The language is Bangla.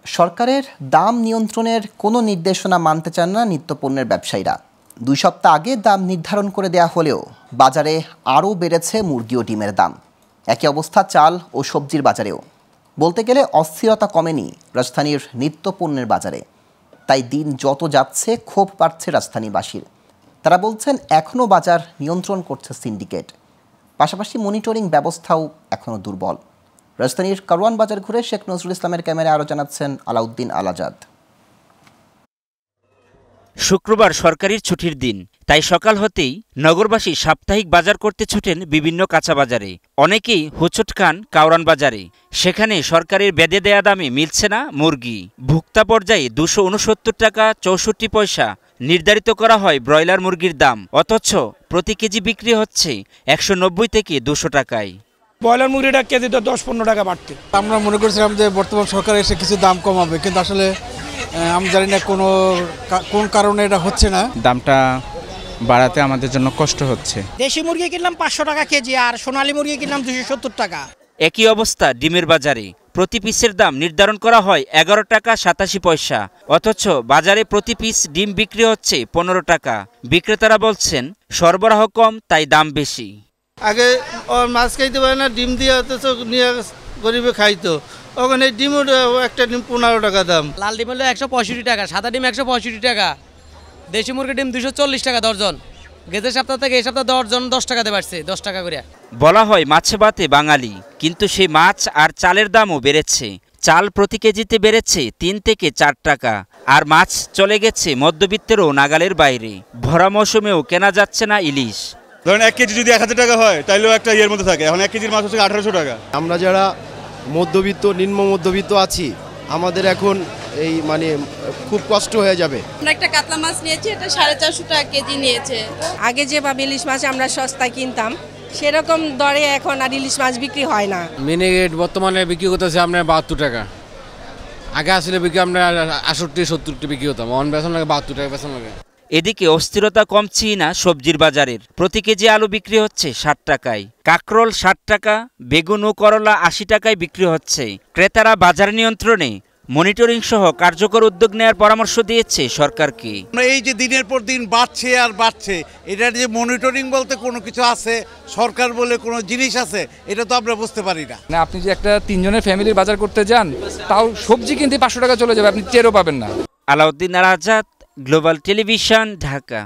সরকারের দাম নিয়ন্ত্রণের কোনো নির্দেশনা মানতে চান না নিত্যপণ্যের ব্যবসায়ীরা। 2 সপ্তাহ আগে দাম নির্ধারণ করে দেয়া হলেও বাজারে আরও বেড়েছে মুরগি ও ডিমের দাম। একই অবস্থা চাল ও সবজির বাজারেও। বলতে গেলে অস্থিরতা কমেনি রাজধানীর নিত্যপণ্যের বাজারে। তাই দিন যত যাচ্ছে ক্ষোভ বাড়ছে রাজধানীবাসীর। তারা বলছেন এখনও বাজার নিয়ন্ত্রণ করছে সিন্ডিকেট, পাশাপাশি মনিটরিং ব্যবস্থাও এখনও দুর্বল। রাজধানীর কারওয়ান বাজার ঘুরে শেখ নজরুল ইসলামের ক্যামেরায় আরও জানাচ্ছেন আলাউদ্দিন আলাজাদ। শুক্রবার সরকারি ছুটির দিন, তাই সকাল হতেই নগরবাসী সাপ্তাহিক বাজার করতে ছুটেন বিভিন্ন কাঁচা বাজারে। অনেকেই হোঁচট খান কারওয়ান বাজারে। সেখানে সরকারের বেঁধে দেয়া দামে মিলছে না মুরগি। ভোক্তা পর্যায়ে 269 টাকা 64 পয়সা নির্ধারিত করা হয় ব্রয়লার মুরগির দাম, অথচ প্রতি কেজি বিক্রি হচ্ছে 190 থেকে 200 টাকায়। ব্রয়লার মুরগিটা কেজিতে 10-15 টাকা বাড়তে। আমরা মনে করছিলাম যে বর্তমান সরকার এসে কিছু দাম কমাবে, কিন্তু আসলে আমি জানি না কোন কারণে এটা হচ্ছে না। দামটা বাড়াতে আমাদের জন্য কষ্ট হচ্ছে। দেশি মুরগি কিনলাম 500 টাকা কেজি, আর সোনালী মুরগি কিনলাম 270 টাকা। একই অবস্থা ডিমের বাজারে। প্রতি পিসের দাম নির্ধারণ করা হয় 11 টাকা 87 পয়সা, অথচ বাজারে প্রতি পিস ডিম বিক্রি হচ্ছে 15 টাকা। বিক্রেতারা বলছেন সরবরাহ কম, তাই দাম বেশি। আগে মাছ খাইতে পারে না, ডিম দিয়ে অথচ নিয়ে গরিবে খাইতো। ওখানে ডিমও একটা ডিম 15 টাকা দাম। লাল ডিম হলো 165 টাকা, সাদা ডিম 165 টাকা, দেশি মুরগির ডিম 240 টাকা দর্জন। গেছে সপ্তাহ থেকে এই সপ্তাহ দর্জন 10 টাকাতে বাড়ছে, 10 টাকা করে। বলা হয় মাছে ভাতে বাঙালি, কিন্তু সেই মাছ আর চালের দামও বেড়েছে। চাল প্রতি কেজিতে বেড়েছে 3 থেকে 4 টাকা, আর মাছ চলে গেছে মধ্যবিত্তেরও নাগালের বাইরে। ভরা মৌসুমেও কেনা যাচ্ছে না ইলিশ। ধরেন 1 কেজি যদি 1000 টাকা হয়, তাহলেও একটা ইয়ের মধ্যে থাকে। এখন 1 কেজির মাছ হচ্ছে 1800 টাকা। আমরা যারা মধ্যবিত্ত নিম্ন মধ্যবিত্ত আছি, আমাদের এখন এই খুব কষ্ট হয়ে যাবে। আমরা একটা কাতলা মাছ নিয়েছি, এটা 450 টাকা কেজি নিয়েছে। আগে যেভাবে ইলিশ মাছ আমরা সস্তায় কিনতাম, সেরকম দরে এখন আর ইলিশ মাছ বিক্রি হয় না। মিনিকেট বর্তমানে বিক্রি করতেছে আপনার 72 টাকা। আগে আসলে বিক্রি আমরা 68-70 বিক্রি হতাম, অন বেতন লাগে 72 টাকা বেতন লাগে। এদিকে অস্থিরতা কমছেই না সবজির বাজারের। প্রতি কেজি আলু বিক্রি হচ্ছে 60 টাকায়, কাঁকরোল 60 টাকা, বেগুন ও করলা 80 টাকায় বিক্রি হচ্ছে। ক্রেতারা বাজার নিয়ন্ত্রণে মনিটরিং সহ কার্যকর উদ্যোগ নেওয়ার পরামর্শ দিয়েছে সরকারকে। এই যে দিনের পর দিন বাড়ছে আর বাড়ছে, এটার যে মনিটরিং বলতে কোনো কিছু আছে, সরকার বলে কোনো জিনিস আছে, এটা তো আমরা বুঝতে পারি না। আপনি যে একটা 3 জনের ফ্যামিলির বাজার করতে যান, তাও সবজি কিনতে 500 টাকা চলে যাবে, আপনি টেরও পাবেন না। Alauddin Alazad, global television, Dhaka.